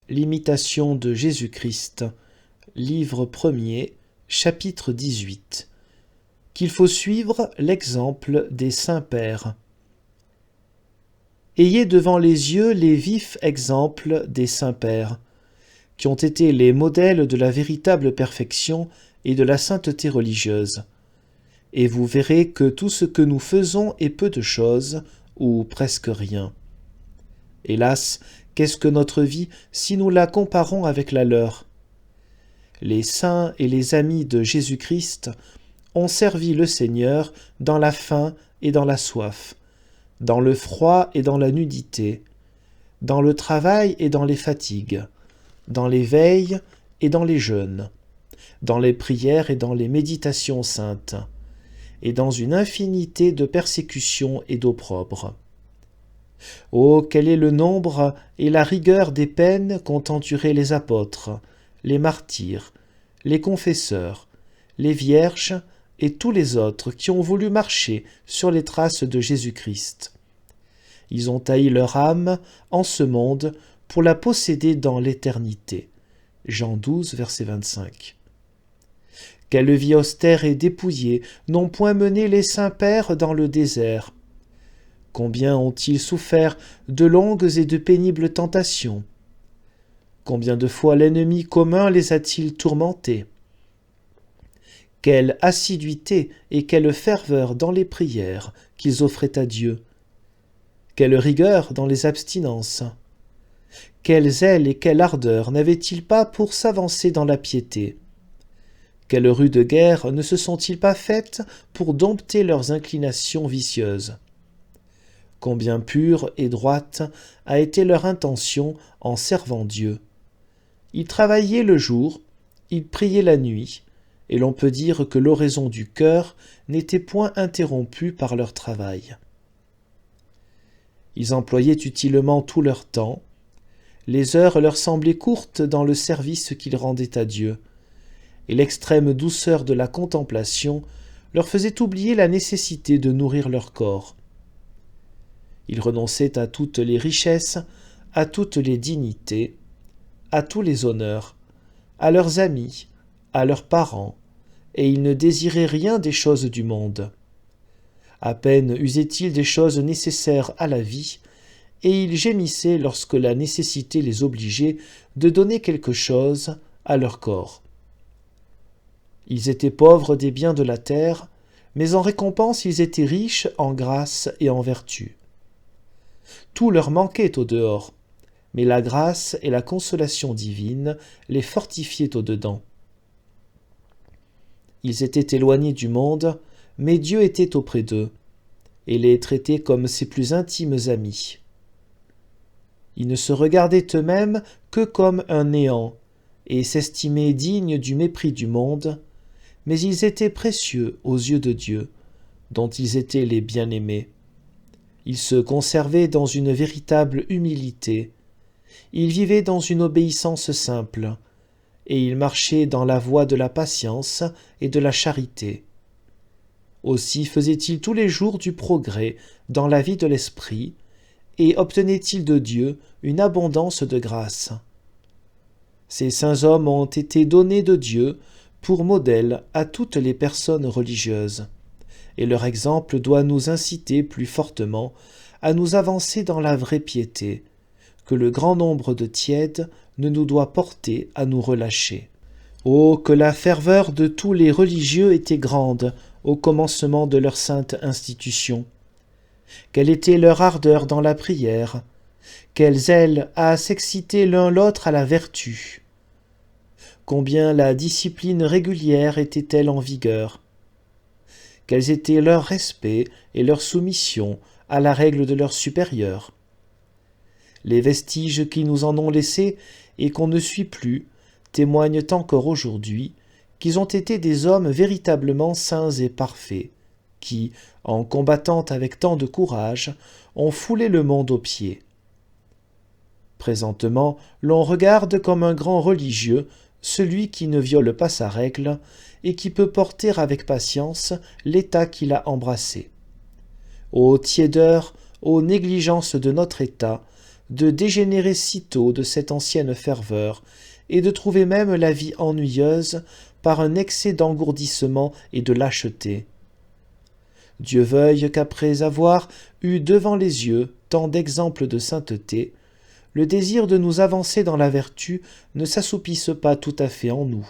L'imitation de Jésus-Christ, livre 1er, chapitre 18. Qu'il faut suivre l'exemple des saints-pères. Ayez devant les yeux les vifs exemples des saints-pères, qui ont été les modèles de la véritable perfection et de la sainteté religieuse. Et vous verrez que tout ce que nous faisons est peu de choses, ou presque rien. Hélas, qu'est-ce que notre vie si nous la comparons avec la leur? Les saints et les amis de Jésus-Christ ont servi le Seigneur dans la faim et dans la soif, dans le froid et dans la nudité, dans le travail et dans les fatigues, dans les veilles et dans les jeûnes, dans les prières et dans les méditations saintes, et dans une infinité de persécutions et d'opprobres. Oh, quel est le nombre et la rigueur des peines qu'ont endurées les apôtres, les martyrs, les confesseurs, les vierges et tous les autres qui ont voulu marcher sur les traces de Jésus-Christ. Ils ont haï leur âme en ce monde pour la posséder dans l'éternité. Jean 12, verset 25. Quelle vie austère et dépouillée n'ont point mené les saints-pères dans le désert. Combien ont-ils souffert de longues et de pénibles tentations? Combien de fois l'ennemi commun les a-t-il tourmentés? Quelle assiduité et quelle ferveur dans les prières qu'ils offraient à Dieu! Quelle rigueur dans les abstinences! Quel zèle et quelle ardeur n'avaient-ils pas pour s'avancer dans la piété! Quelles rudes guerres ne se sont-ils pas faites pour dompter leurs inclinations vicieuses! Combien pure et droite a été leur intention en servant Dieu! Ils travaillaient le jour, ils priaient la nuit, et l'on peut dire que l'oraison du cœur n'était point interrompue par leur travail. Ils employaient utilement tout leur temps, les heures leur semblaient courtes dans le service qu'ils rendaient à Dieu, et l'extrême douceur de la contemplation leur faisait oublier la nécessité de nourrir leur corps. Ils renonçaient à toutes les richesses, à toutes les dignités, à tous les honneurs, à leurs amis, à leurs parents, et ils ne désiraient rien des choses du monde. À peine usaient-ils des choses nécessaires à la vie, et ils gémissaient lorsque la nécessité les obligeait de donner quelque chose à leur corps. Ils étaient pauvres des biens de la terre, mais en récompense ils étaient riches en grâce et en vertu. Tout leur manquait au dehors, mais la grâce et la consolation divine les fortifiaient au dedans. Ils étaient éloignés du monde, mais Dieu était auprès d'eux, et les traitait comme ses plus intimes amis. Ils ne se regardaient eux-mêmes que comme un néant, et s'estimaient dignes du mépris du monde, mais ils étaient précieux aux yeux de Dieu, dont ils étaient les bien-aimés. Ils se conservaient dans une véritable humilité, ils vivaient dans une obéissance simple, et ils marchaient dans la voie de la patience et de la charité. Aussi faisaient-ils tous les jours du progrès dans la vie de l'esprit, et obtenaient-ils de Dieu une abondance de grâce. Ces saints hommes ont été donnés de Dieu pour modèle à toutes les personnes religieuses, et leur exemple doit nous inciter plus fortement à nous avancer dans la vraie piété, que le grand nombre de tièdes ne nous doit porter à nous relâcher. Oh, que la ferveur de tous les religieux était grande au commencement de leur sainte institution! Quelle était leur ardeur dans la prière! Quel zèle à s'exciter l'un l'autre à la vertu! Combien la discipline régulière était-elle en vigueur! Quels étaient leur respect et leur soumission à la règle de leurs supérieurs! Les vestiges qui nous en ont laissés et qu'on ne suit plus témoignent encore aujourd'hui qu'ils ont été des hommes véritablement saints et parfaits, qui, en combattant avec tant de courage, ont foulé le monde aux pieds. Présentement, l'on regarde comme un grand religieux celui qui ne viole pas sa règle et qui peut porter avec patience l'état qu'il a embrassé. Ô tiédeur, ô négligence de notre état, de dégénérer sitôt de cette ancienne ferveur, et de trouver même la vie ennuyeuse par un excès d'engourdissement et de lâcheté. Dieu veuille qu'après avoir eu devant les yeux tant d'exemples de sainteté, le désir de nous avancer dans la vertu ne s'assoupisse pas tout à fait en nous.